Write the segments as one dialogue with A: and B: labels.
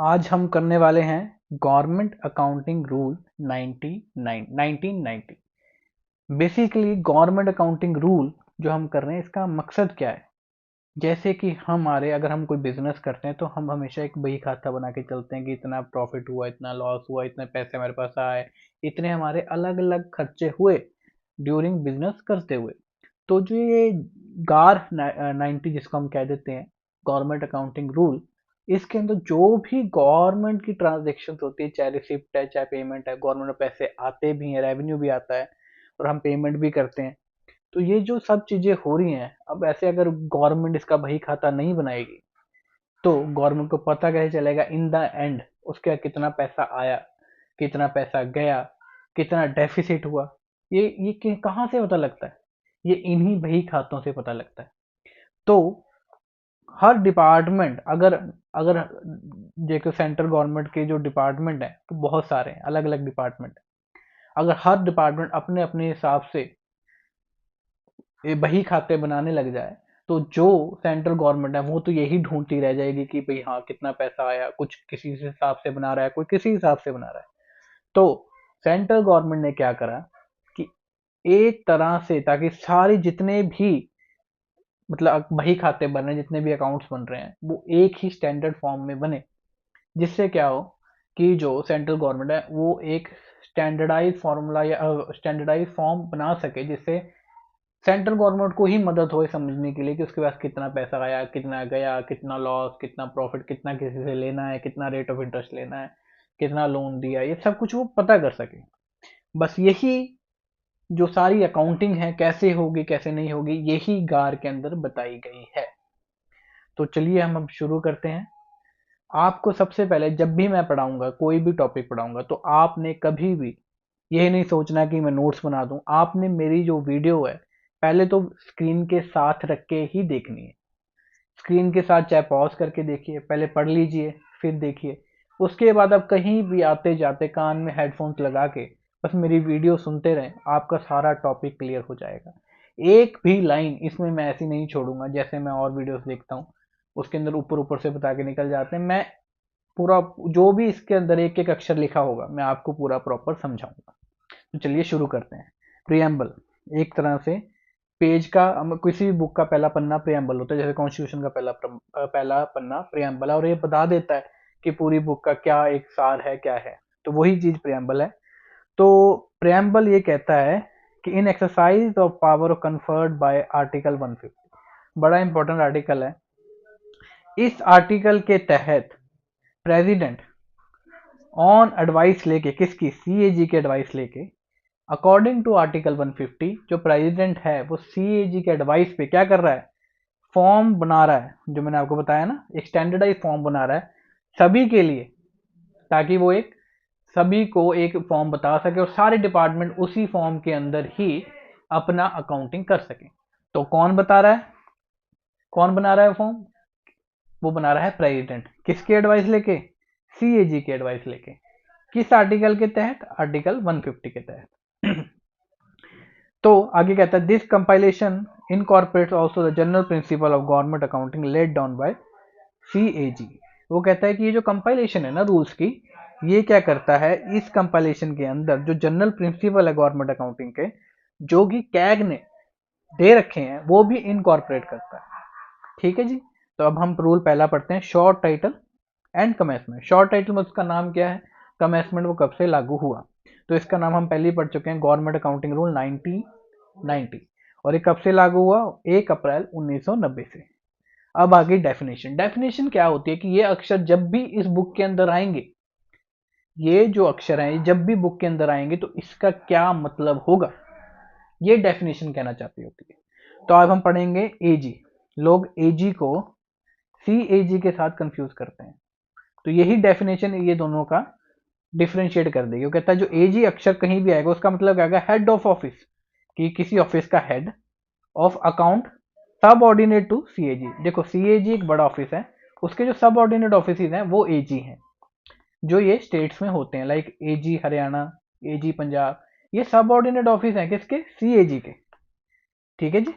A: आज हम करने वाले हैं government accounting rule 1990। Basically government accounting rule जो हम कर रहे हैं इसका मकसद क्या है। जैसे कि हमारे अगर हम कोई बिजनेस करते हैं तो हम हमेशा एक बही खाता बना के चलते हैं कि इतना प्रॉफिट हुआ, इतना लॉस हुआ, इतने पैसे हमारे पास आए, इतने हमारे अलग अलग खर्चे हुए ड्यूरिंग बिजनेस करते हुए। तो जो ये गार 90 जिसको हम कह देते हैं गवर्नमेंट अकाउंटिंग रूल, इसके अंदर जो भी गवर्नमेंट की ट्रांजेक्शन होती है, चाहे रिसिप्ट है चाहे पेमेंट है, गवर्नमेंट में पैसे आते भी हैं, रेवेन्यू भी आता है और हम पेमेंट भी करते हैं। तो ये जो सब चीजें हो रही हैं, अब ऐसे अगर गवर्नमेंट इसका बही खाता नहीं बनाएगी तो गवर्नमेंट को पता कैसे चलेगा इन द एंड उसका कितना पैसा आया, कितना पैसा गया, कितना डेफिसिट हुआ। ये कहाँ से पता लगता है? ये इन्हीं बही खातों से पता लगता है। तो हर डिपार्टमेंट अगर अगर देखो सेंट्रल गवर्नमेंट के जो डिपार्टमेंट है तो बहुत सारे हैं, अलग अलग डिपार्टमेंट। अगर हर डिपार्टमेंट अपने अपने हिसाब से ये बही खाते बनाने लग जाए तो जो सेंट्रल गवर्नमेंट है वो तो यही ढूंढती रह जाएगी कि भाई हाँ कितना पैसा आया, कुछ किसी हिसाब से बना रहा है, कोई किसी हिसाब से बना रहा है। तो सेंट्रल गवर्नमेंट ने क्या करा कि एक तरह से ताकि सारी जितने भी मतलब बही खाते बन रहे हैं, जितने भी अकाउंट्स बन रहे हैं वो एक ही स्टैंडर्ड फॉर्म में बने, जिससे क्या हो कि जो सेंट्रल गवर्नमेंट है वो एक स्टैंडर्डाइज फॉर्मूला या स्टैंडर्डाइज फॉर्म बना सके, जिससे सेंट्रल गवर्नमेंट को ही मदद हो समझने के लिए कि उसके पास कितना पैसा आया, कितना गया, कितना लॉस, कितना प्रॉफिट, कितना किसी से लेना है, कितना रेट ऑफ इंटरेस्ट लेना है, कितना लोन दिया, ये सब कुछ वो पता कर सके। बस यही जो सारी अकाउंटिंग है कैसे होगी कैसे नहीं होगी यही गार के अंदर बताई गई है। तो चलिए हम अब शुरू करते हैं। आपको सबसे पहले जब भी मैं पढ़ाऊंगा, कोई भी टॉपिक पढ़ाऊंगा, तो आपने कभी भी यह नहीं सोचना कि मैं नोट्स बना दूं। आपने मेरी जो वीडियो है पहले तो स्क्रीन के साथ रख के ही देखनी है। स्क्रीन के साथ चाहे पॉज करके देखिए, पहले पढ़ लीजिए, फिर देखिए। उसके बाद आप कहीं भी आते जाते कान में हेडफोन्स लगा के बस मेरी वीडियो सुनते रहें, आपका सारा टॉपिक क्लियर हो जाएगा। एक भी लाइन इसमें मैं ऐसी नहीं छोड़ूंगा जैसे मैं और वीडियोस देखता हूँ, उसके अंदर ऊपर ऊपर से बता के निकल जाते हैं। मैं पूरा जो भी इसके अंदर एक एक अक्षर लिखा होगा मैं आपको पूरा प्रॉपर समझाऊंगा। तो चलिए शुरू करते हैं। प्रियम्बल एक तरह से पेज का किसी भी बुक का पहला पन्ना प्रियम्बल होता है। जैसे कॉन्स्टिट्यूशन का पहला पन्ना प्रियम्बल है और ये बता देता है कि पूरी बुक का क्या एक सार है, क्या है। तो वही चीज प्रियम्बल है। तो प्रियम्बल ये कहता है कि in exercise of power conferred by article 150, बड़ा इंपॉर्टेंट आर्टिकल है। इस आर्टिकल के तहत प्रेसिडेंट ऑन एडवाइस लेके, किसकी, सीएजी के एडवाइस लेके, अकॉर्डिंग टू आर्टिकल 150, जो प्रेसिडेंट है वो सीएजी के एडवाइस पे क्या कर रहा है, फॉर्म बना रहा है। जो मैंने आपको बताया ना, एक स्टैंडर्डाइज फॉर्म बना रहा है सभी के लिए, ताकि वो एक सभी को एक फॉर्म बता सके और सारे डिपार्टमेंट उसी फॉर्म के अंदर ही अपना अकाउंटिंग कर सके। तो कौन बता रहा है, कौन बना रहा है फॉर्म? वो बना रहा है प्रेसिडेंट। किसकी एडवाइस लेके? सीएजी की एडवाइस लेके। किस आर्टिकल के तहत? आर्टिकल 150 के तहत। तो आगे कहता है this compilation incorporates also the general principle of government accounting laid down by CAG. वो कहता है कि ये जो कंपाइलेशन है ना रूल्स की, ये क्या करता है, इस कंपाइलेशन के अंदर जो जनरल प्रिंसिपल है गवर्नमेंट अकाउंटिंग के, जो कि कैग ने दे रखे हैं, वो भी इनकॉर्पोरेट करता है। ठीक है जी। तो अब हम रूल पहला पढ़ते हैं, short title and commencement. Short title में उसका नाम क्या है, कमेंसमेंट वो कब से लागू हुआ। तो इसका नाम हम पहले ही पढ़ चुके हैं, गवर्नमेंट अकाउंटिंग रूल 1990। और ये कब से लागू हुआ? 1 अप्रैल 1990 से। अब आगे डेफिनेशन। डेफिनेशन क्या होती है कि ये अक्षर जब भी इस बुक के अंदर आएंगे, ये जो अक्षर हैं जब भी बुक के अंदर आएंगे तो इसका क्या मतलब होगा, ये डेफिनेशन कहना चाहती होती है। तो अब हम पढ़ेंगे एजी। लोग एजी को सीएजी के साथ कंफ्यूज करते हैं, तो यही डेफिनेशन ये दोनों का डिफ्रेंशिएट कर देगी। वो कहता है जो एजी अक्षर कहीं भी आएगा उसका मतलब क्या आएगा, हेड ऑफ ऑफिस, कि किसी ऑफिस का हेड ऑफ अकाउंट सब ऑर्डिनेट टू सीएजी। देखो सीएजी एक बड़ा ऑफिस है, उसके जो सब ऑर्डिनेट ऑफिस हैं वो एजी हैं, जो ये स्टेट्स में होते हैं, लाइक एजी हरियाणा, एजी पंजाब, ये सब ऑर्डिनेट ऑफिस हैं किसके, सीएजी के। ठीक है जी।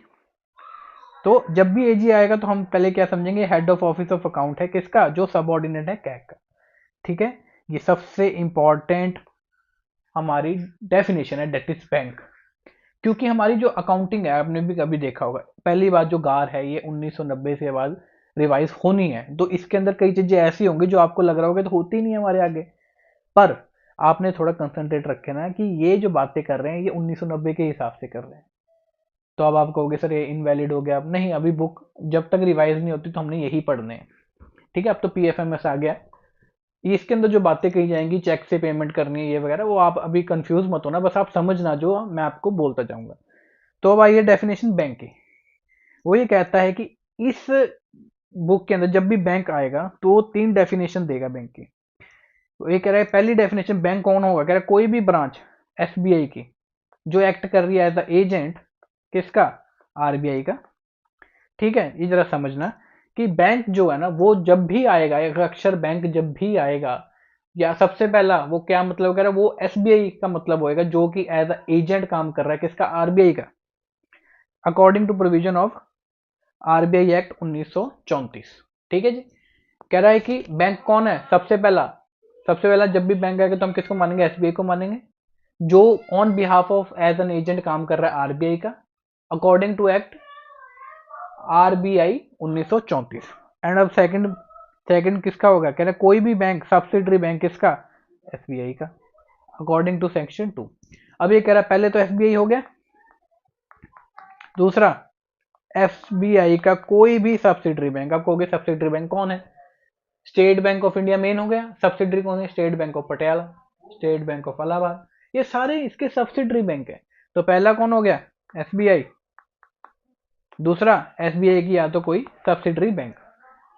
A: तो जब भी एजी आएगा तो हम पहले क्या समझेंगे, head of office of account है किसका, जो सब ऑर्डिनेट है कैग का। ठीक है, ये सबसे इंपॉर्टेंट हमारी डेफिनेशन है, डेट इज बैंक। क्योंकि हमारी जो अकाउंटिंग है, आपने भी कभी देखा होगा, पहली बात जो गार है ये 1990 के बाद रिवाइज होनी है, तो इसके अंदर कई चीजें ऐसी होंगी जो आपको लग रहा होगा तो होती नहीं है हमारे आगे। पर आपने थोड़ा कंसंट्रेट रखे ना कि ये जो बातें कर रहे हैं ये 1990 के हिसाब से कर रहे हैं। तो अब आप कहोगे सर ये इनवैलिड हो गया, अब नहीं, अभी बुक जब तक रिवाइज नहीं होती तो हमने यही पढ़ने हैं। ठीक है, अब तो पीएफएमएस आ गया, ये इसके अंदर जो बातें कही जाएंगी, चेक से पेमेंट करनी है ये वगैरह, वो आप अभी कंफ्यूज मत होना, बस आप समझना जो मैं आपको बोलता जाऊंगा। तो अब आइए डेफिनेशन बैंक की। वो ये कहता है कि इस बुक के अंदर जब भी बैंक आएगा तो 3 डेफिनेशन देगा बैंक की। तो ये कह रहा है पहली डेफिनेशन, बैंक कौन होगा, कह रहा है कोई भी ब्रांच एसबीआई की जो एक्ट कर रही है एज द एजेंट किसका, आरबीआई का। ठीक है, ये जरा समझना कि बैंक जो है ना वो जब भी आएगा, एक अक्षर बैंक जब भी आएगा, या सबसे पहला वो क्या मतलब कह रहा है, वो एसबीआई का मतलब होएगा जो कि एज अ एजेंट काम कर रहा है किसका, आरबीआई का, according to provision of RBI act 1934। ठीक है जी, कह रहा है कि बैंक कौन है, सबसे पहला जब भी बैंक आएगा तो हम किसको मानेंगे, एसबीआई को मानेंगे, जो on behalf of as an agent काम कर रहा है आरबीआई का, according to act RBI 1934। And अब सेकंड सेकंड किसका होगा, कह रहा है कोई भी बैंक सब्सिडरी बैंक किसका, एसबीआई का, अकॉर्डिंग टू सेक्शन 2। अब ये कह रहा है पहले तो एसबीआई हो गया, दूसरा एसबीआई का कोई भी सब्सिडरी बैंक, आप कहोगे सब्सिडरी बैंक कौन है, state bank of India main हो गया, सब्सिडरी कौन है, state bank of Patiala, state bank of Allahabad, ये सारे इसके सब्सिडरी बैंक है। तो पहला कौन हो गया, एसबीआई, दूसरा एसबीआई की या तो कोई सब्सिडरी बैंक,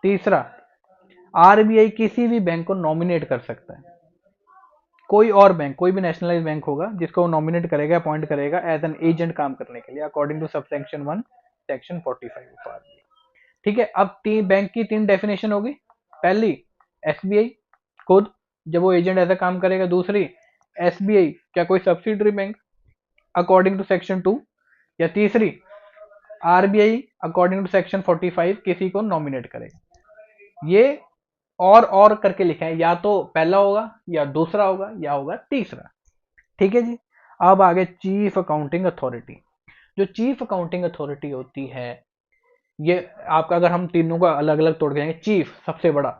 A: तीसरा आरबीआई किसी भी बैंक को नॉमिनेट कर सकता है, कोई और बैंक, कोई भी नेशनलाइज बैंक होगा जिसको वो नॉमिनेट करेगा, अपॉइंट करेगा एज एन एजेंट काम करने के लिए, according to sub section 1 section 45 of RBI. ठीक है, अब बैंक की 3 डेफिनेशन होगी, पहली एसबीआई खुद जब वो एजेंट ऐसा काम करेगा, दूसरी एसबीआई क्या कोई subsidiary bank according to section 2, या तीसरी आरबीआई अकॉर्डिंग टू सेक्शन 45 किसी को नॉमिनेट करेगा। ये और करके लिखा है, या तो पहला होगा या दूसरा होगा या होगा तीसरा। ठीक है जी, अब आगे चीफ अकाउंटिंग अथॉरिटी। जो चीफ अकाउंटिंग अथॉरिटी होती है, ये आपका अगर हम तीनों का अलग अलग तोड़ देंगे, चीफ सबसे बड़ा,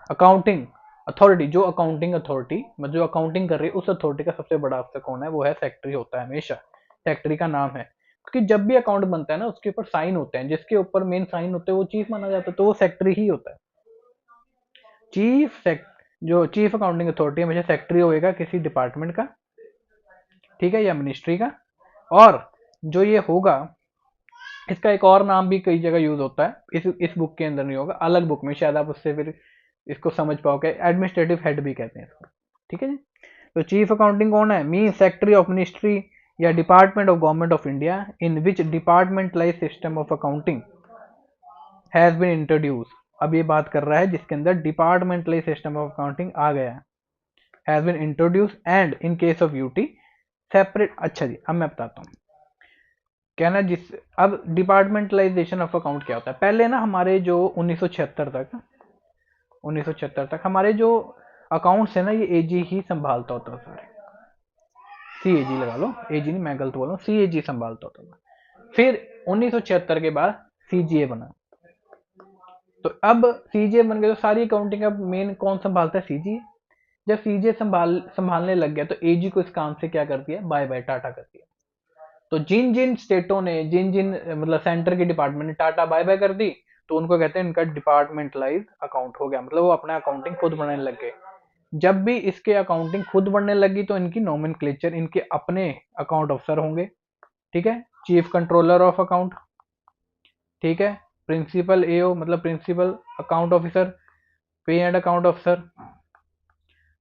A: अकाउंटिंग अथॉरिटी जो अकाउंटिंग अथॉरिटी मतलब जो अकाउंटिंग कर रही है उस अथॉरिटी का सबसे बड़ा अफसर कौन है, वो है सेक्रेटरी होता है, हमेशा सेक्रेटरी का नाम है, क्योंकि जब भी अकाउंट बनता है ना उसके ऊपर साइन होते हैं, जिसके ऊपर मेन साइन होते हैं वो चीफ माना जाता है, तो वो सेक्रेटरी ही होता है। जो चीफ अकाउंटिंग अथॉरिटी हमेशा सेक्रेटरी होएगा किसी डिपार्टमेंट का, ठीक है, या मिनिस्ट्री का। और जो ये होगा इसका एक और नाम भी कई जगह यूज होता है, इस बुक के अंदर नहीं होगा, अलग बुक में शायद आप उससे फिर इसको समझ पाओगे, एडमिनिस्ट्रेटिव हेड भी कहते हैं इसको। ठीक है जी, तो चीफ अकाउंटिंग कौन है, मीन सेक्रेटरी ऑफ मिनिस्ट्री या department of government of India in which departmentalize system of accounting has been introduce. अब ये बात कर रहा है जिसके अंदर डिपार्टमेंटलाइज सिस्टम ऑफ अकाउंटिंग आ गया है, has been introduce and in case of UT separate. अच्छा जी, अब मैं बताता हूँ कहना जिस, अब डिपार्टमेंटलाइजेशन ऑफ अकाउंट क्या होता है, पहले ना हमारे जो 1976 तक हमारे जो अकाउंट्स है ना ये एजी ही संभालता होता था सारे, सीएजी लगा लो, एजी नहीं, मैं गलत बोल रहा हूँ, सीएजी संभालता होता था। फिर 1976 के बाद सीजीए बना, तो अब सीजीए बन गया तो सारी अकाउंटिंग अब मेन कौन संभालता है, सीजीए। जब सीजीए संभालने लग गया तो एजी को इस काम से क्या कर दिया, बाय बाय टाटा कर दिया। तो जिन जिन स्टेटों ने, जिन जिन मतलब सेंटर के डिपार्टमेंट ने टाटा बाय बाय कर दी, तो उनको कहते हैं इनका डिपार्टमेंटलाइज अकाउंट हो गया, मतलब वो अपना अकाउंटिंग खुद बनाने लग गए। जब भी इसके अकाउंटिंग खुद बनने लगी तो इनकी नोमेनक्लेचर, इनके अपने अकाउंट अफसर होंगे। ठीक है, चीफ कंट्रोलर ऑफ अकाउंट, ठीक है, प्रिंसिपल एओ मतलब प्रिंसिपल अकाउंट ऑफिसर, पे एंड अकाउंट अफसर,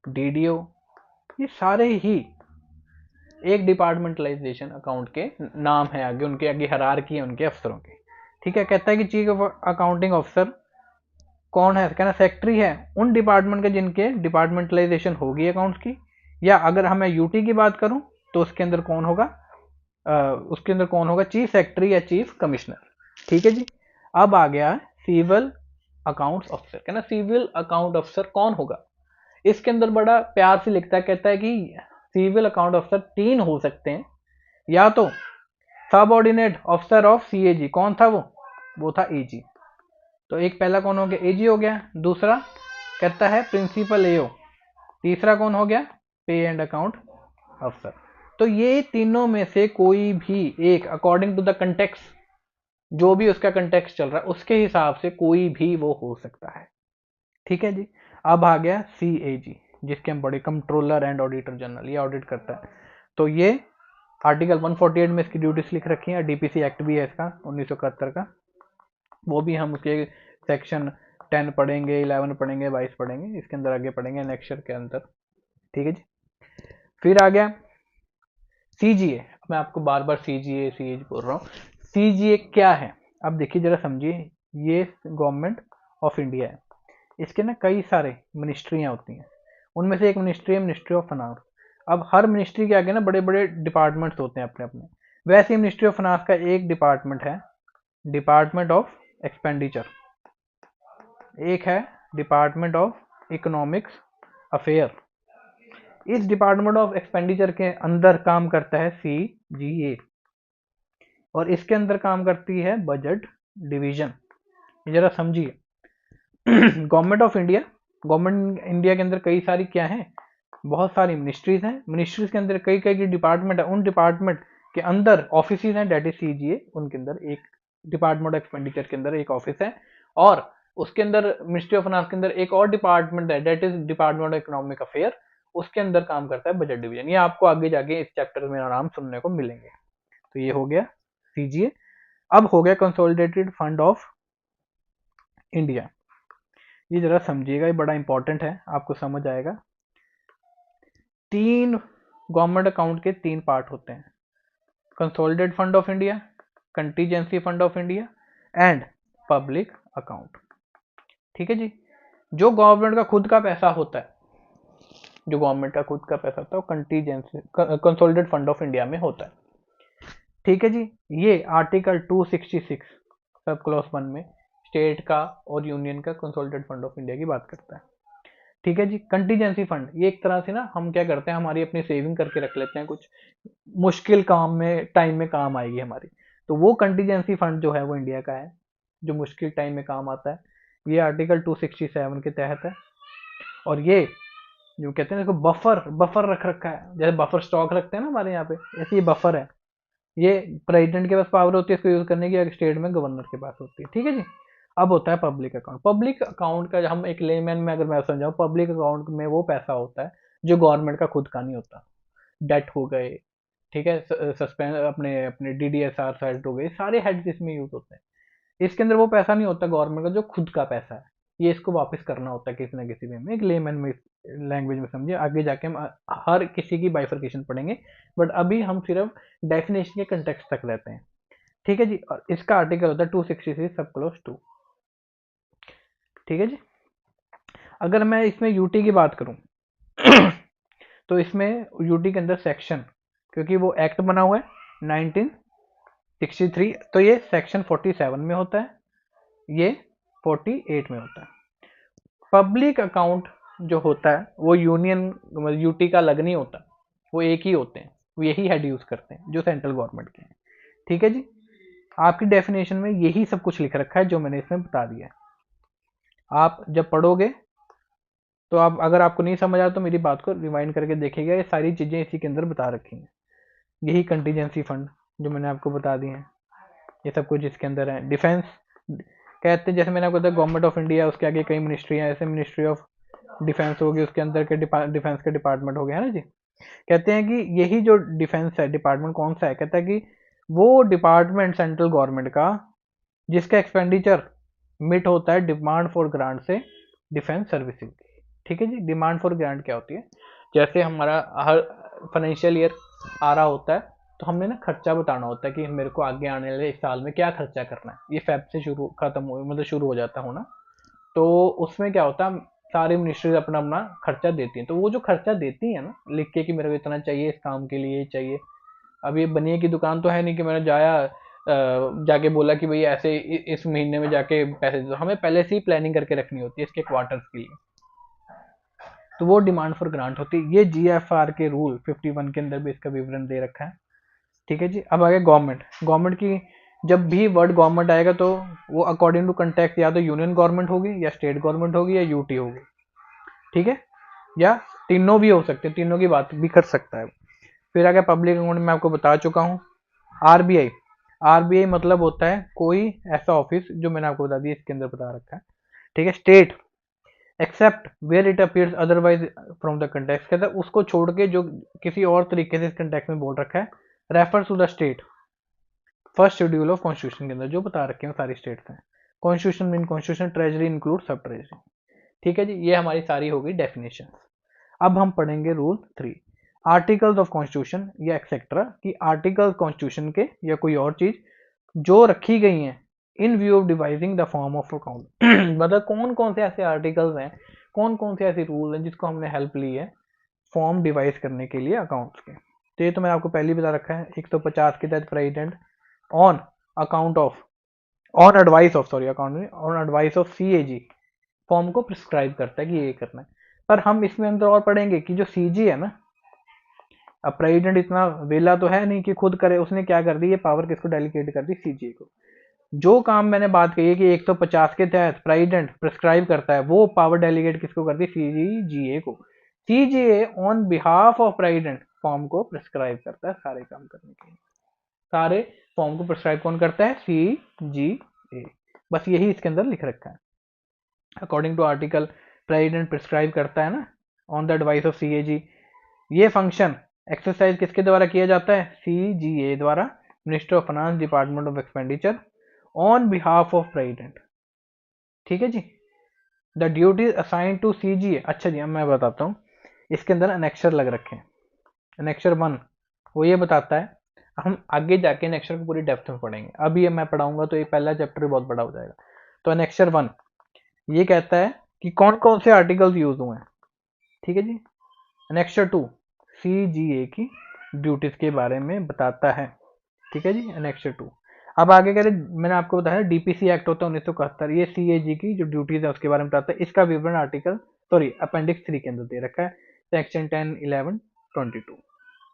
A: डीडीओ, ये सारे ही एक डिपार्टमेंटलाइजेशन अकाउंट के नाम है, आगे उनके आगे हायरार्की है उनके अफसरों की। ठीक है, कहता है कि चीफ अकाउंटिंग ऑफिसर कौन है, कहना सेक्रेटरी है उन डिपार्टमेंट के जिनके डिपार्टमेंटलाइजेशन होगी अकाउंट्स की, या अगर हमें यूटी की बात करूं तो उसके अंदर कौन होगा, चीफ सेक्रेटरी या चीफ कमिश्नर। ठीक है जी, अब आ गया सिविल अकाउंट्स ऑफिसर, कहना सिविल अकाउंट ऑफिसर कौन होगा, इसके अंदर बड़ा प्यार से लिखता है, कहता है कि सिविल अकाउंट ऑफिसर 3 हो सकते हैं, या तो सबऑर्डिनेट ऑफिसर ऑफ सीएजी। कौन था वो था एजी। तो एक पहला कौन हो गया, एजी हो गया। दूसरा कहता है प्रिंसिपल एओ। तीसरा कौन हो गया, पे एंड अकाउंट अफसर। तो ये तीनों में से कोई भी एक अकॉर्डिंग टू द कंटेक्स्ट, जो भी उसका कंटेक्स्ट चल रहा है उसके हिसाब से कोई भी वो हो सकता है। ठीक है जी। अब आ गया सीएजी, जिसके हम बड़े कंट्रोलर एंड ऑडिटर जनरल, ये ऑडिट करता है। तो ये आर्टिकल 148 में इसकी ड्यूटीज लिख रखी है। डीपीसी एक्ट भी है इसका 1971 का, वो भी हम उसके सेक्शन 10 पढ़ेंगे, 11 पढ़ेंगे, 22 पढ़ेंगे, इसके अंदर आगे पढ़ेंगे नेक्स्ट के अंदर। ठीक है जी। फिर आ गया सीजीए। मैं आपको बार बार सीजीए सीएजी बोल रहा हूँ। सीजीए क्या है, अब देखिए जरा समझिए। ये गवर्नमेंट ऑफ इंडिया है, इसके ना कई सारे मिनिस्ट्रियाँ होती हैं। उनमें से एक मिनिस्ट्री है मिनिस्ट्री ऑफ फाइनेंस। अब हर मिनिस्ट्री के आगे ना बड़े बड़े डिपार्टमेंट्स होते हैं अपने अपने। वैसे ही मिनिस्ट्री ऑफ फाइनेंस का एक डिपार्टमेंट है डिपार्टमेंट ऑफ एक्सपेंडिचर, एक है डिपार्टमेंट ऑफ इकोनॉमिक्स अफेयर। इस डिपार्टमेंट ऑफ एक्सपेंडिचर के अंदर काम करता है सीजीए, और इसके अंदर काम करती है बजट डिवीजन। जरा समझिए। Government of India, government India के अंदर कई सारी क्या है, बहुत सारी मिनिस्ट्रीज हैं। मिनिस्ट्रीज के अंदर कई कई डिपार्टमेंट है। उन डिपार्टमेंट के अंदर ऑफिस हैं, डेट इज सीजीए। उनके अंदर एक डिपार्टमेंट ऑफ एक्सपेंडिचर के अंदर एक ऑफिस है, और उसके अंदर मिनिस्ट्री ऑफ फाइनेंस के अंदर एक और डिपार्टमेंट है, that is department of economic affair. उसके अंदर काम करता है बजट डिवीजन। ये आपको आगे जाके इस चैप्टर में नाम सुनने को मिलेंगे। तो ये हो गया सीजीए। अब हो गया कंसोलिडेटेड फंड ऑफ इंडिया। ये जरा समझिएगा, ये बड़ा इंपॉर्टेंट है, आपको समझ आएगा। तीन गवर्नमेंट अकाउंट के तीन पार्ट होते हैं, consolidated fund of India, contingency fund of India and public account. ठीक है जी। जो गवर्नमेंट का खुद का पैसा होता है, जो गवर्नमेंट का खुद का पैसा होता है वो contingency consolidated fund of India में होता है। ठीक है जी। ये आर्टिकल 266 सब क्लॉज 1 में स्टेट का और यूनियन का कंसोलिडेटेड फंड ऑफ इंडिया की बात करता है। ठीक है जी। कंटीजेंसी फंड, ये एक तरह से ना हम क्या करते हैं, हमारी अपनी सेविंग करके रख लेते हैं, कुछ मुश्किल काम में टाइम में काम आएगी हमारी। तो वो कंटीजेंसी फंड जो है वो इंडिया का है, जो मुश्किल टाइम में काम आता है। ये आर्टिकल 267 के तहत है। और ये जो कहते हैं इसको बफर बफर रख रखा है, जैसे बफर स्टॉक रखते हैं ना हमारे यहाँ पे, ऐसे ये बफर है। ये प्रेसिडेंट के पास पावर होती है इसको यूज करने की, स्टेट में गवर्नर के पास होती है। ठीक है जी। अब होता है पब्लिक अकाउंट। पब्लिक अकाउंट का हम एक लेमैन में अगर मैं समझाऊं, पब्लिक अकाउंट में वो पैसा होता है जो गवर्नमेंट का खुद का नहीं होता। डेट हो गए, ठीक है, सस्पेंड अपने अपने डीडीएसआर साइड हो गए, सारे हेड्स इसमें यूज होते हैं। इसके अंदर वो पैसा नहीं होता गवर्नमेंट का जो खुद का पैसा है, ये इसको वापस करना होता है किसी ना किसी वे में। एक लेमैन में लैंग्वेज में समझिए, आगे जाके हम हर किसी की बाइफर्केशन पढ़ेंगे, बट अभी हम सिर्फ डेफिनेशन के कंटेक्स्ट तक रहते हैं। ठीक है जी। और इसका आर्टिकल होता है 266 सब क्लोज 2। ठीक है जी। अगर मैं इसमें यूटी की बात करूं तो इसमें यूटी के अंदर सेक्शन, क्योंकि वो एक्ट बना हुआ है 1963, तो ये सेक्शन 47 में होता है, ये 48 में होता है। पब्लिक अकाउंट जो होता है वो यूनियन यूटी का अलग नहीं होता, वो एक ही होते हैं, वो यही हेड यूज करते हैं जो सेंट्रल गवर्नमेंट के हैं। ठीक है जी। आपकी डेफिनेशन में यही सब कुछ लिख रखा है जो मैंने इसमें बता दिया है। आप जब पढ़ोगे तो आप, अगर आपको नहीं समझ आया तो मेरी बात को रिवाइंड करके देखिएगा, ये सारी चीजें इसी के अंदर बता रखी हैं। यही कंटीजेंसी फंड जो मैंने आपको बता दी है, ये सब कुछ इसके अंदर है। डिफेंस कहते हैं, जैसे मैंने आपको बताया गवर्नमेंट ऑफ इंडिया, उसके आगे कई मिनिस्ट्री है, ऐसे मिनिस्ट्री ऑफ डिफेंस होगी, उसके अंदर के डिफेंस के डिपार्टमेंट हो गया है ना जी। कहते हैं कि यही जो डिफेंस है डिपार्टमेंट कौन सा है, कहता है कि वो डिपार्टमेंट सेंट्रल गवर्नमेंट का जिसका एक्सपेंडिचर मिट होता है डिमांड फॉर ग्रांट से डिफेंस सर्विसेज। ठीक है जी। डिमांड फॉर ग्रांट क्या होती है, जैसे हमारा हर फाइनेंशियल ईयर आ रहा होता है, तो हमने ना खर्चा बताना होता है कि मेरे को आगे आने वाले इस साल में क्या खर्चा करना है। ये फेब से शुरू खत्म हो, मतलब शुरू हो जाता होना। तो उसमें क्या होता है, सारी मिनिस्ट्रीज अपना अपना खर्चा देती हैं। तो वो जो खर्चा देती है ना लिख के कि मेरे को इतना चाहिए, इस काम के लिए चाहिए। अब ये बनिए की दुकान तो है नहीं कि मैंने जाके बोला कि भाई ऐसे इस महीने में जाके पैसे दो। हमें पहले से ही प्लानिंग करके रखनी होती है इसके क्वार्टर्स के लिए। तो वो डिमांड फॉर ग्रांट होती है। ये जीएफआर के रूल 51 के अंदर भी इसका विवरण दे रखा है। ठीक है जी। अब आगे गवर्नमेंट, गवर्नमेंट की जब भी वर्ड गवर्नमेंट आएगा तो वो अकॉर्डिंग टू कंटेक्ट या तो यूनियन गवर्नमेंट होगी या स्टेट गवर्नमेंट होगी या यूटी होगी। ठीक है, या तीनों भी हो सकते हैं, तीनों की बात भी कर सकता है। फिर आगे पब्लिक अकाउंट में आपको बता चुका हूँ। आरबीआई, आरबीआई मतलब होता है कोई ऐसा ऑफिस जो मैंने आपको बता दिया इसके अंदर बता रखा है। ठीक है। State, except where it appears otherwise from the context, कहता है उसको छोड़ के जो किसी और तरीके से इस कंटेक्स्ट में बोल रखा है, refer to the state. First schedule of constitution के अंदर जो बता रखे हैं सारी स्टेट्स हैं। Constitution mean constitution, treasury include sub treasury. ठीक है जी, ये हमारी सारी होगी डेफिनेशन। अब हम पढ़ेंगे रूल 3, आर्टिकल्स ऑफ कॉन्स्टिट्यूशन या एक्सेट्रा, कि आर्टिकल कॉन्स्टिट्यूशन के या कोई और चीज जो रखी गई हैं इन view of devising the form of account. मतलब कौन कौन से ऐसे आर्टिकल्स हैं, कौन कौन से ऐसे रूल हैं जिसको हमने हेल्प ली है फॉर्म डिवाइस करने के लिए अकाउंट्स के। तो ये तो मैंने आपको पहले ही बता रखा है। 150 के तहत president on account of, on advice of, sorry account में, on advice of CAG form को प्रिस्क्राइब करता है कि ये करना है। पर हम इसमें अंदर और पढ़ेंगे कि जो सीजी है ना, अब प्रेसिडेंट इतना वेला तो है नहीं कि खुद करे, उसने क्या कर दी, ये पावर किसको डेलीगेट कर दी, सीजी को। जो काम मैंने बात कही है कि 150 के तहत प्रेसिडेंट प्रिस्क्राइब करता है, वो पावर डेलीगेट किसको कर दी, सीजीए को। CGA on behalf of president form को प्रिस्क्राइब करता है सारे काम करने के लिए। सारे फॉर्म को प्रिस्क्राइब कौन करता है, सीजीए। बस यही इसके अंदर लिख रखा है। According to article president prescribe करता है ना, on the advice of CAG. ये फंक्शन एक्सरसाइज किसके द्वारा किया जाता है, सीजीए द्वारा, minister of finance, department of expenditure, on behalf of president. ठीक है जी। The duties assign to CGA. अच्छा जी, अब मैं बताता हूँ, इसके अंदर अनेक्शर लग रखे हैं। अनेक्शर 1 वो ये बताता है, हम आगे जाके अनेक्शर को पूरी डेप्थ में पढ़ेंगे, अभी ये मैं पढ़ाऊंगा तो ये पहला चैप्टर बहुत बड़ा हो जाएगा। तो अनेक्शर 1 ये कहता है कि कौन कौन से आर्टिकल्स यूज हुए हैं। ठीक है जी। अनेक्शर 2 सीजीए की ड्यूटीज के बारे में बताता है। ठीक है जी, अनेक्शर 2। अब आगे कह रहे, मैंने आपको बताया डीपीसी एक्ट होता है 1971, ये सीएजी की जो ड्यूटीज है उसके बारे में बताता है। इसका विवरण आर्टिकल, सॉरी अपेंडिक्स 3 के अंदर दे रखा है, सेक्शन 10, 11, 22।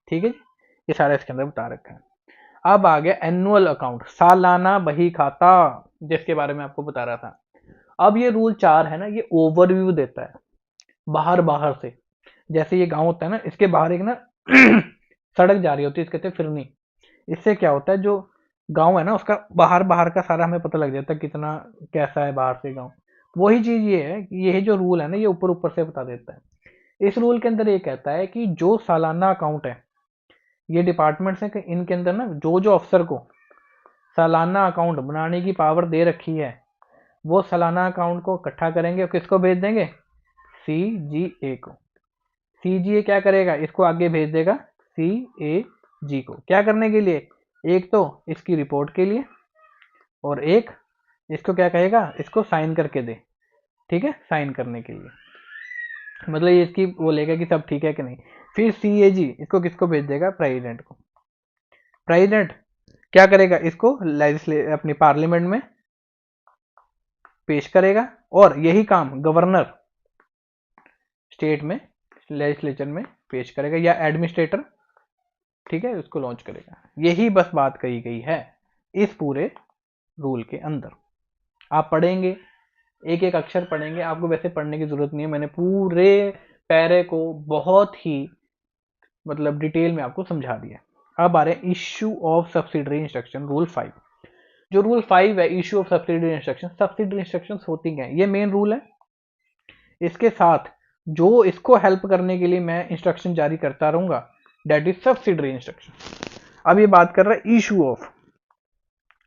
A: ठीक है जी, ये सारा इसके अंदर बता रखा है। अब आ गया एनुअल अकाउंट, सालाना बही खाता, जिसके बारे में आपको बता रहा था। अब ये रूल 4 है ना, ये ओवरव्यू देता है बाहर बाहर से। जैसे ये गांव होता है ना, इसके बाहर एक ना सड़क जा रही होती है, इसके कहते हैं फिरनी। इससे क्या होता है, जो गांव है ना उसका बाहर बाहर का सारा हमें पता लग जाता है कितना कैसा है बाहर से गांव। वही चीज ये है कि ये जो रूल है ना, ये ऊपर ऊपर से बता देता है। इस रूल के अंदर ये कहता है कि जो सालाना अकाउंट है, ये डिपार्टमेंट्स है, इनके अंदर ना जो जो अफसर को सालाना अकाउंट बनाने की पावर दे रखी है, वो सालाना अकाउंट को इकट्ठा करेंगे और किसको भेज देंगे, सीजीए को। सीजीए क्या करेगा, इसको आगे भेज देगा सीएजी को। क्या करने के लिए, एक तो इसकी रिपोर्ट के लिए, और एक इसको क्या कहेगा, इसको साइन करके दे। ठीक है, साइन करने के लिए, मतलब ये इसकी वो लेगा कि सब ठीक है कि नहीं। फिर सीएजी इसको किसको भेज देगा, प्रेसिडेंट को। प्रेसिडेंट क्या करेगा, इसको अपनी पार्लियामेंट में पेश करेगा, और यही काम गवर्नर स्टेट में लेजिस्लेचर में पेश करेगा, या एडमिनिस्ट्रेटर, ठीक है, उसको लॉन्च करेगा। यही बस बात कही गई है इस पूरे रूल के अंदर। आप पढ़ेंगे, एक एक अक्षर पढ़ेंगे, आपको वैसे पढ़ने की जरूरत नहीं है, मैंने पूरे पैरे को बहुत ही मतलब डिटेल में आपको समझा दिया। अब आ रहे हैं issue of subsidiary instruction, rule 5। जो रूल 5 है, issue of subsidiary instruction, subsidiary instruction होती हैं, ये मेन रूल है। इसके साथ जो इसको हेल्प करने के लिए मैं इंस्ट्रक्शन जारी करता रहूंगा, डेट इज सब्सिडरी इंस्ट्रक्शन। अब ये बात कर रहा है इशू ऑफ,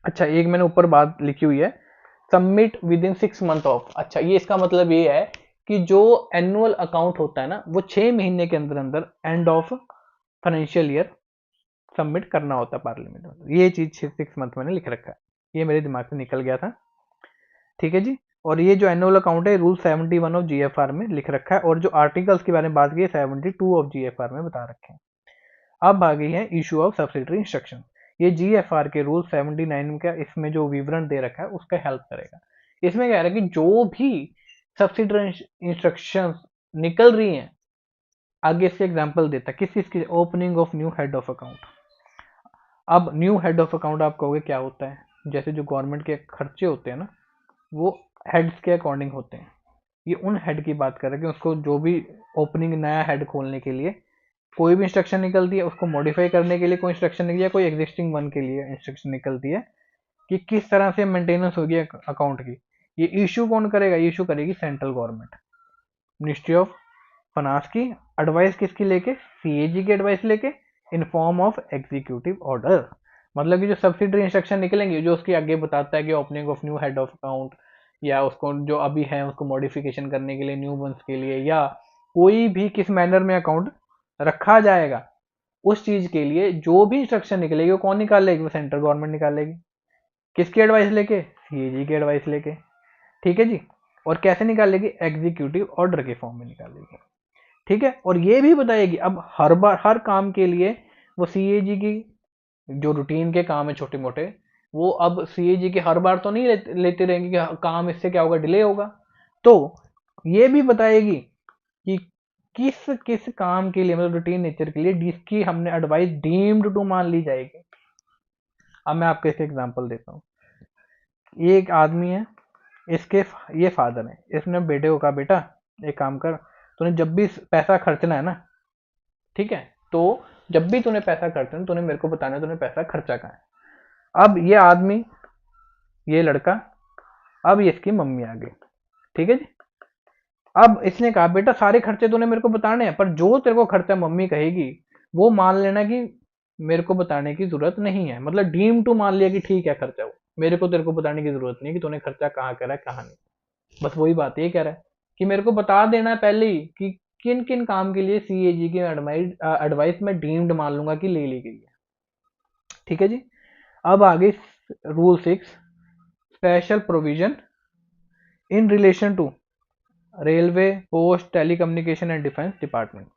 A: अच्छा एक मैंने ऊपर बात लिखी हुई है, submit with in 6 month of. अच्छा, ये इसका मतलब ये है कि जो एनुअल अकाउंट होता है ना, वो 6 महीने के अंदर अंदर end of financial year submit करना होता है पार्लियामेंट में। ये चीज 6 मंथ मैंने लिख रखा है, ये मेरे दिमाग से निकल गया था। ठीक है जी। और ये जो एनुअल अकाउंट है, रूल 71 ऑफ जीएफआर में लिख रखा है, और जो आर्टिकल्स के बारे में बात की है 72 ऑफ जीएफआर में बता रखे हैं। अब आ गई है इशू ऑफ सब्सिडरी इंस्ट्रक्शन। ये जीएफआर के रूल 79 का इसमें जो विवरण दे रखा है उसका हेल्प करेगा। इसमें कह रहा है कि जो भी सब्सिडरी इंस्ट्रक्शंस निकल रही हैं आगे इसके एग्जाम्पल देता किस चीज की, opening of new head of account. अब न्यू हेड ऑफ अकाउंट आप कहोगे क्या होता है, जैसे जो गवर्नमेंट के खर्चे होते हैं ना वो हेड्स के अकॉर्डिंग होते हैं। ये उन हेड की बात कर रहे हैं कि उसको जो भी ओपनिंग नया हेड खोलने के लिए कोई भी इंस्ट्रक्शन निकलती है, उसको मॉडिफाई करने के लिए कोई इंस्ट्रक्शन निकली है, कोई एग्जिस्टिंग वन के लिए इंस्ट्रक्शन निकलती है कि किस तरह से मेंटेनेंस होगी अकाउंट की। ये इशू कौन करेगा, इशू करेगी central government, ministry of finance की एडवाइस किसकी लेके, सीएजी की एडवाइस लेके, in form of executive order. मतलब कि जो सब्सिडरी इंस्ट्रक्शन निकलेंगे जो उसके आगे बताता है कि opening of new head of account, या उसको जो अभी है उसको मॉडिफिकेशन करने के लिए न्यू वंस के लिए, या कोई भी किस मैनर में अकाउंट रखा जाएगा, उस चीज के लिए जो भी इंस्ट्रक्शन निकलेगी वो कौन निकालेगी, वो सेंट्रल गवर्नमेंट निकालेगी। किसकी एडवाइस लेके, सीएजी की एडवाइस लेके। ठीक है जी। और कैसे निकालेगी, एग्जीक्यूटिव ऑर्डर के फॉर्म में निकालेगी। ठीक है। और ये भी बताएगी अब हर बार हर काम के लिए वो सीएजी की जो रूटीन के काम है छोटे मोटे, वो अब सीएजी की हर बार तो नहीं लेते रहेंगे कि काम इससे क्या होगा, डिले होगा। तो ये भी बताएगी कि किस किस काम के लिए, मतलब रूटीन नेचर के लिए जिसकी हमने एडवाइस डीम्ड टू मान ली जाएगी। अब मैं आपको इसके एग्जांपल देता हूँ। ये एक आदमी है, इसके ये फादर है, इसने बेटे को कहा बेटा एक काम कर, तूने जब भी पैसा खर्चना है ना, ठीक है, तो जब भी तूने पैसा खर्चना तूने मेरे को बताना है तूने पैसा खर्चा कहाँ है। अब ये आदमी, ये लड़का, अब ये इसकी मम्मी आ गई। ठीक है जी। अब इसने कहा बेटा सारे खर्चे तूने मेरे को बताने हैं, पर जो तेरे को खर्चा मम्मी कहेगी वो मान लेना कि मेरे को बताने की जरूरत नहीं है। मतलब डीम टू मान लिया कि ठीक है खर्चा, वो मेरे को तेरे को बताने की जरूरत नहीं है कि तूने खर्चा कहाँ करा है कहाँ नहीं। बस वही बात ये कह रहा है कि मेरे को बता देना है पहले ही कि किन किन काम के लिए सीएजी की एडवाइस मैं डीम्ड मान लूंगा कि ले ली गई है। ठीक है जी। अब आगे rule 6, special provision in relation to railway, post, telecommunication and defence department.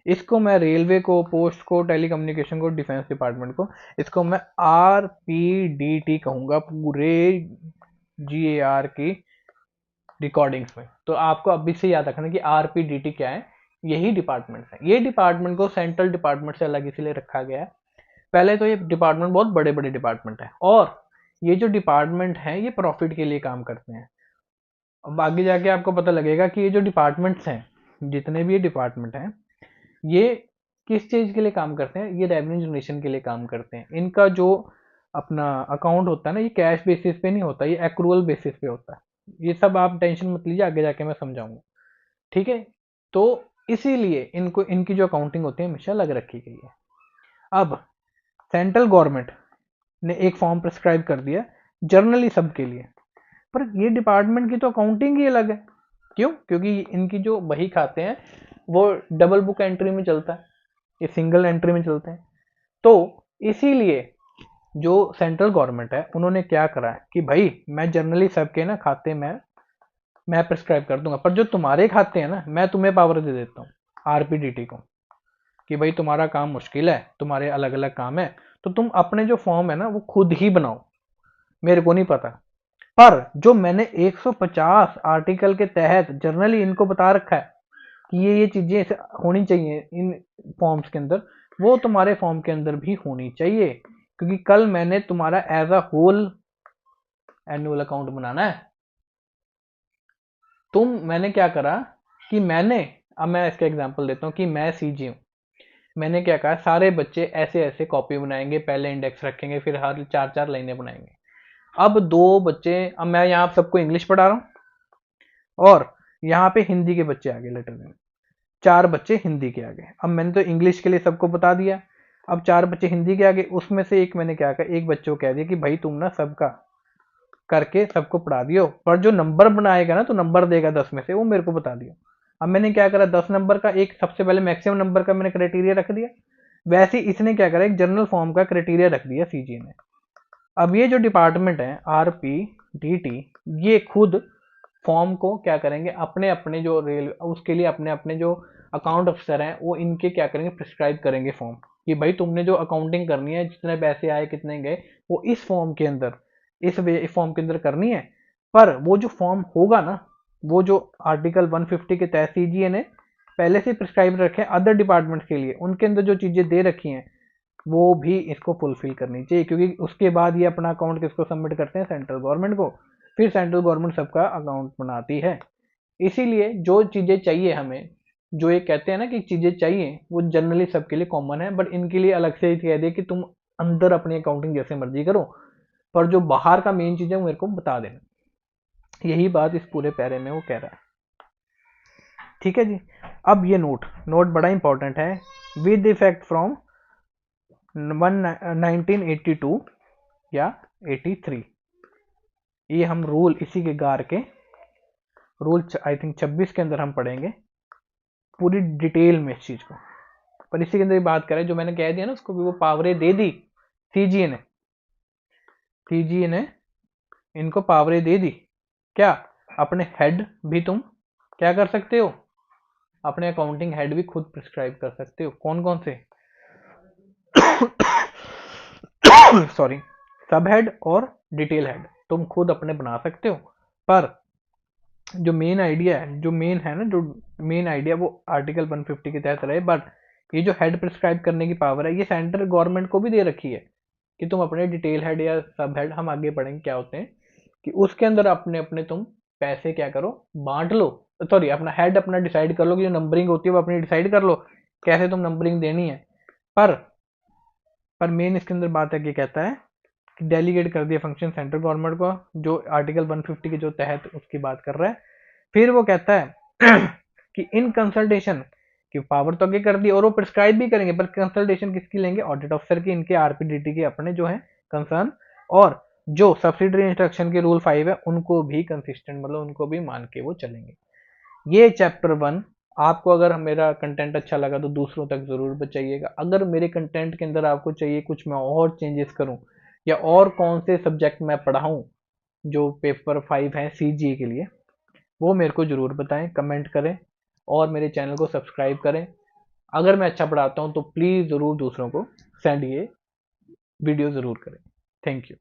A: इसको मैं रेलवे को, पोस्ट को, टेलीकम्युनिकेशन को, डिफेंस डिपार्टमेंट को, इसको मैं आरपीडीटी कहूंगा पूरे जीएआर की रिकॉर्डिंग्स में। तो आपको अभी से याद रखना कि आरपीडीटी क्या है, यही डिपार्टमेंट है। ये डिपार्टमेंट को सेंट्रल डिपार्टमेंट से अलग इसलिए रखा गया है, पहले तो ये डिपार्टमेंट बहुत बड़े बड़े डिपार्टमेंट है, और ये जो डिपार्टमेंट है ये प्रॉफिट के लिए काम करते हैं। अब आगे जाके आपको पता लगेगा कि ये जो डिपार्टमेंट्स हैं, जितने भी ये डिपार्टमेंट हैं, ये किस चीज के लिए काम करते हैं, ये रेवेन्यू जनरेशन के लिए काम करते हैं। इनका जो अपना अकाउंट होता है ना, ये कैश बेसिस पे नहीं होता, ये एक्रूअल बेसिस पे होता है। ये सब आप टेंशन मत लीजिए, आगे जाके मैं समझाऊंगा। ठीक है। तो इसीलिए इनको, इनकी जो अकाउंटिंग होती है हमेशा अलग रखी गई है। अब सेंट्रल गवर्नमेंट ने एक फॉर्म प्रिस्क्राइब कर दिया जर्नली सबके लिए, पर ये डिपार्टमेंट की तो अकाउंटिंग ही अलग है। क्यों? क्योंकि इनकी जो बही खाते हैं वो डबल बुक एंट्री में चलता है, ये सिंगल एंट्री में चलते हैं। तो इसीलिए जो सेंट्रल गवर्नमेंट है उन्होंने क्या करा है कि भाई मैं जनरली सबके ना खाते में मैं प्रिस्क्राइब कर दूंगा, पर जो तुम्हारे खाते हैं ना मैं तुम्हें पावर दे देता हूँ आरपीडीटी को, कि भाई तुम्हारा काम मुश्किल है, तुम्हारे अलग अलग काम है, तो तुम अपने जो फॉर्म है ना वो खुद ही बनाओ, मेरे को नहीं पता। पर जो मैंने 150 आर्टिकल के तहत जर्नली इनको बता रखा है कि ये चीजें होनी चाहिए इन फॉर्म्स के अंदर, वो तुम्हारे फॉर्म के अंदर भी होनी चाहिए, क्योंकि कल मैंने तुम्हारा as a whole annual account बनाना है। मैंने क्या करा कि मैंने, अब मैं इसका एग्जांपल देता हूँ कि मैं सीजी हूँ, मैंने क्या कहा सारे बच्चे ऐसे ऐसे कॉपी बनाएंगे, पहले इंडेक्स रखेंगे, फिर हर 4-4 लाइनें बनाएंगे। अब दो बच्चे, अब मैं यहाँ सबको इंग्लिश पढ़ा रहा हूँ और यहाँ पे हिंदी के बच्चे आ गए, लेटर में 4 बच्चे हिंदी के आ गए। अब मैंने तो इंग्लिश के लिए सबको बता दिया, अब 4 बच्चे हिंदी के आ गए, उसमें से एक मैंने क्या कहा, एक बच्चे को कह दिया कि भाई तुम ना सबका करके सबको पढ़ा दियो, पर जो नंबर बनाएगा ना तो नंबर देगा 10 में से, वो मेरे को बता दिया। अब मैंने क्या करा, 10 नंबर का एक सबसे पहले मैक्सिमम नंबर का मैंने क्राइटेरिया रख दिया, वैसे ही इसने क्या करा, एक जनरल फॉर्म का क्राइटेरिया रख दिया सीजी ने। अब ये जो डिपार्टमेंट है आरपीडीटी, ये खुद फॉर्म को क्या करेंगे, अपने अपने जो रेल उसके लिए अपने अपने जो अकाउंट अफसर हैं वो इनके क्या करेंगे, प्रिस्क्राइब करेंगे फॉर्म, कि भाई तुमने जो अकाउंटिंग करनी है, जितने पैसे आए कितने गए, वो इस फॉर्म के अंदर, इस फॉर्म के अंदर करनी है। पर वो जो फॉर्म होगा ना, वो जो आर्टिकल 150 के तहत सीजीए ने पहले से प्रिस्क्राइब रखे अदर डिपार्टमेंट्स के लिए, उनके अंदर जो चीज़ें दे रखी हैं वो भी इसको फुलफिल करनी चाहिए, क्योंकि उसके बाद ये अपना अकाउंट किसको सबमिट करते हैं, सेंट्रल गवर्नमेंट को, फिर सेंट्रल गवर्नमेंट सबका अकाउंट बनाती है। इसीलिए जो चीज़ें चाहिए हमें, जो ये कहते हैं ना कि चीज़ें चाहिए, वो जनरली सबके लिए कॉमन है, बट इनके लिए अलग से कह दिया कि तुम अंदर अपनी अकाउंटिंग जैसे मर्जी करो, पर जो बाहर का मेन चीज़ है वो मेरे को बता देना। यही बात इस पूरे पैरे में वो कह रहा है। ठीक है जी। अब ये नोट बड़ा इंपॉर्टेंट है। विद इफेक्ट फ्रॉम 1982 या 83, ये हम रूल इसी के गार के रूल आई थिंक 26 के अंदर हम पढ़ेंगे पूरी डिटेल में इस चीज को। पर इसी के अंदर बात करें, जो मैंने कह दिया ना उसको भी वो पावरें दे दी सीजीए ने इनको पावरें दे दी। क्या? अपने हेड भी तुम क्या कर सकते हो, अपने अकाउंटिंग हेड भी खुद प्रिस्क्राइब कर सकते हो। कौन कौन से? सॉरी, सब हेड और डिटेल हेड तुम खुद अपने बना सकते हो। पर जो मेन आइडिया है, जो मेन है ना, जो मेन आइडिया वो आर्टिकल 150 के तहत रहे। बट ये जो हेड प्रिस्क्राइब करने की पावर है ये सेंट्रल गवर्नमेंट को भी दे रखी है कि तुम अपने डिटेल हेड या सब हेड, हम आगे पढ़ेंगे क्या होते हैं, कि उसके अंदर अपने अपने तुम पैसे क्या करो, बांट लो। सॉरी, अपना हेड अपना डिसाइड कर लो कि जो नंबरिंग होती है वो अपनी डिसाइड कर लो कैसे तुम नंबरिंग देनी है। पर मेन इसके अंदर बात है कि कहता है कि डेलीगेट कर दिया फंक्शन सेंट्रल गवर्नमेंट को, जो आर्टिकल 150 के जो तहत उसकी बात कर रहा है। फिर वो कहता है कि इन कंसल्टेशन की पावर तो आगे कर दी और वो प्रिस्क्राइब भी करेंगे, पर कंसल्टेशन किसकी लेंगे, ऑडिट ऑफिसर की, इनके आरपीडीटी के अपने जो है कंसर्न, और जो सब्सिडरी इंस्ट्रक्शन के रूल 5 है उनको भी कंसिस्टेंट, मतलब उनको भी मान के वो चलेंगे। ये चैप्टर 1 आपको, अगर मेरा कंटेंट अच्छा लगा तो दूसरों तक जरूर बताइएगा। अगर मेरे कंटेंट के अंदर आपको चाहिए कुछ मैं और चेंजेस करूं या और कौन से सब्जेक्ट मैं पढ़ाऊं जो पेपर 5 है सीजीए के लिए, वो मेरे को जरूर बताएं, कमेंट करें और मेरे चैनल को सब्सक्राइब करें। अगर मैं अच्छा पढ़ाता हूं तो प्लीज़ ज़रूर दूसरों को सेंड ये वीडियो ज़रूर करें। Thank you.